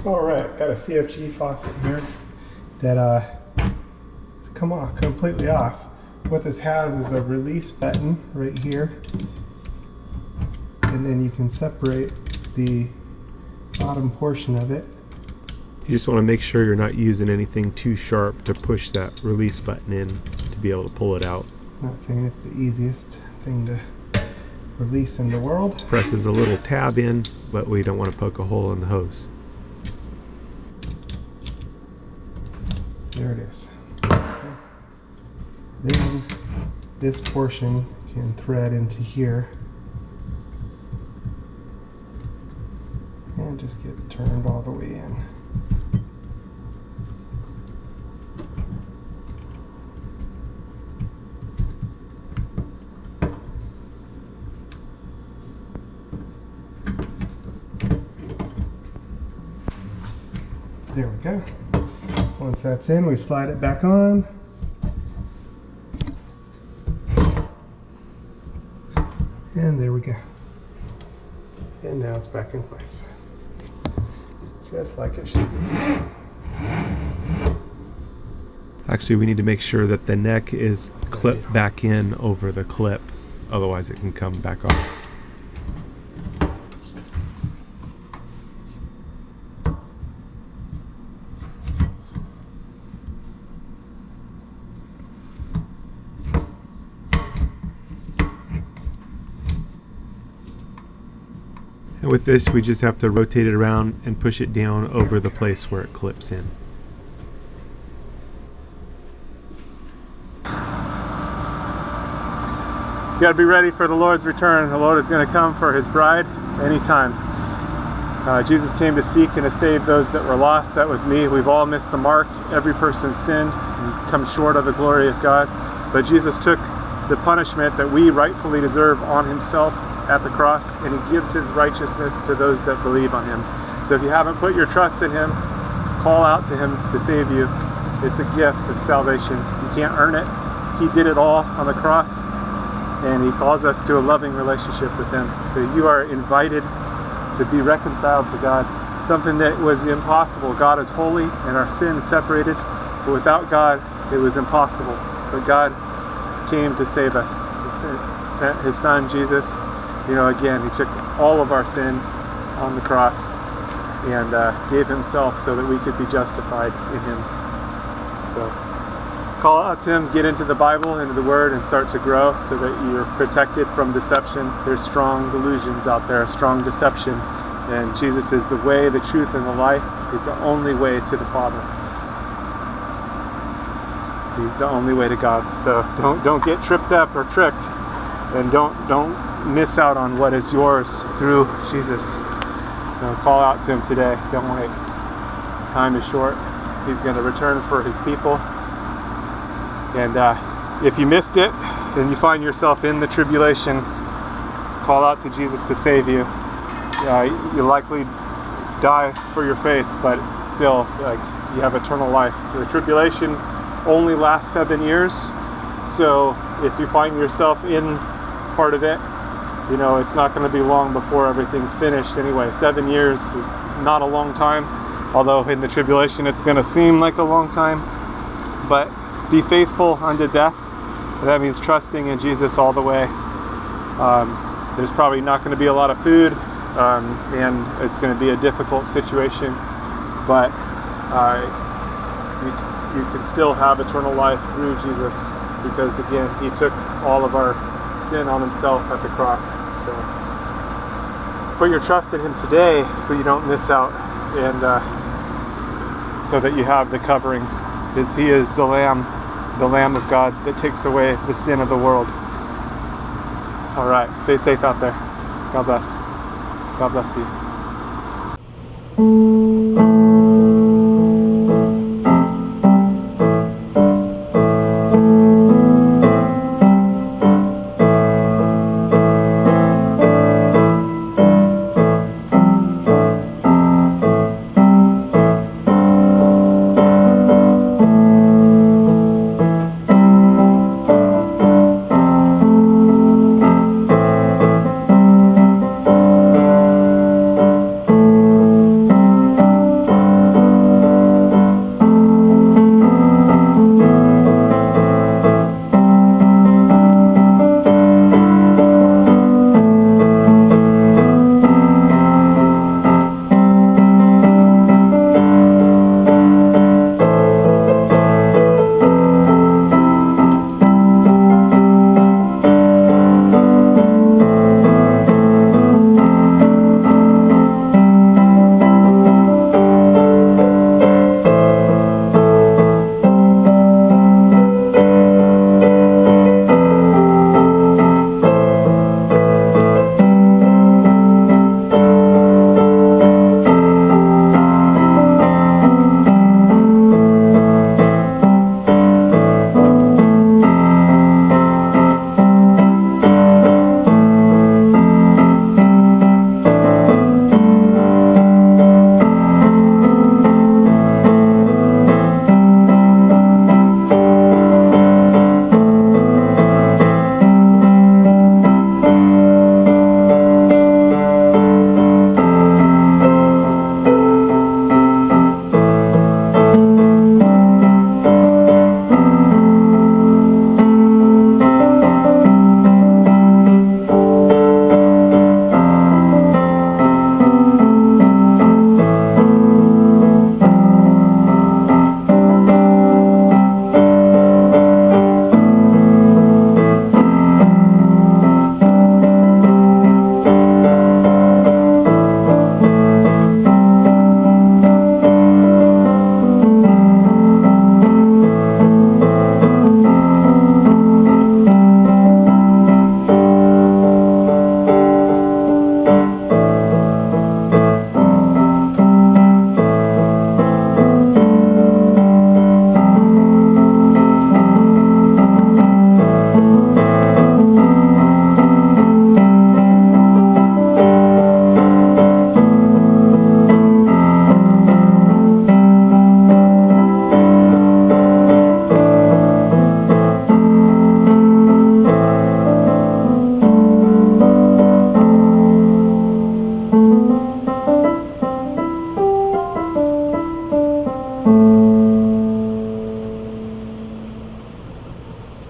All right, got a CFG faucet here that has come off completely off. What this has is a release button right here, and then you can separate the bottom portion of it. You just want to make sure you're not using anything too sharp to push that release button in to be able to pull it out. Not saying it's the easiest thing to release in the world. Presses a little tab in, but we don't want to poke a hole in the hose. There it is. Okay. Then this portion can thread into here and just gets turned all the way in. There we go. Once that's in, we slide it back on. And there we go. And now it's back in place. Just like it should be. Actually, we need to make sure that the neck is clipped back in over the clip. Otherwise, it can come back off. And with this, we just have to rotate it around and push it down over the place where it clips in. You got to be ready for the Lord's return. The Lord is going to come for his bride anytime. Jesus came to seek and to save those that were lost. That was me. We've all missed the mark. Every person's sinned and come short of the glory of God. But Jesus took the punishment that we rightfully deserve on himself at the cross, and he gives his righteousness to those that believe on him. So if you haven't put your trust in him, call out to him to save you. It's a gift of salvation. You can't earn it. He did it all on the cross, and he calls us to a loving relationship with him. So you are invited to be reconciled to God, something that was impossible. God is holy and our sin separated, but without God it was impossible. But God came to save us. He sent his son Jesus. Again, he took all of our sin on the cross and gave himself so that we could be justified in him. So call out to him, get into the Bible, into the Word, and start to grow so that you're protected from deception. There's strong delusions out there, strong deception, and Jesus is the way, the truth, and the life. He's the only way to the Father. He's the only way to God. So don't get tripped up or tricked, and don't miss out on what is yours through Jesus. Call out to him today. Don't wait. Time is short. He's going to return for his people. And if you missed it, and you find yourself in the tribulation, call out to Jesus to save you. You'll likely die for your faith, but still, you have eternal life. The tribulation only lasts 7 years, so if you find yourself in part of it, it's not going to be long before everything's finished anyway. 7 years is not a long time, although in the tribulation it's going to seem like a long time. But be faithful unto death. That means trusting in Jesus all the way. There's probably not going to be a lot of food, and it's going to be a difficult situation, but you can still have eternal life through Jesus, because again, he took all of our sin on himself at the cross. So put your trust in him today so you don't miss out, and so that you have the covering, because he is the Lamb of God that takes away the sin of the world. All right, stay safe out there. God bless. God bless you. Amen.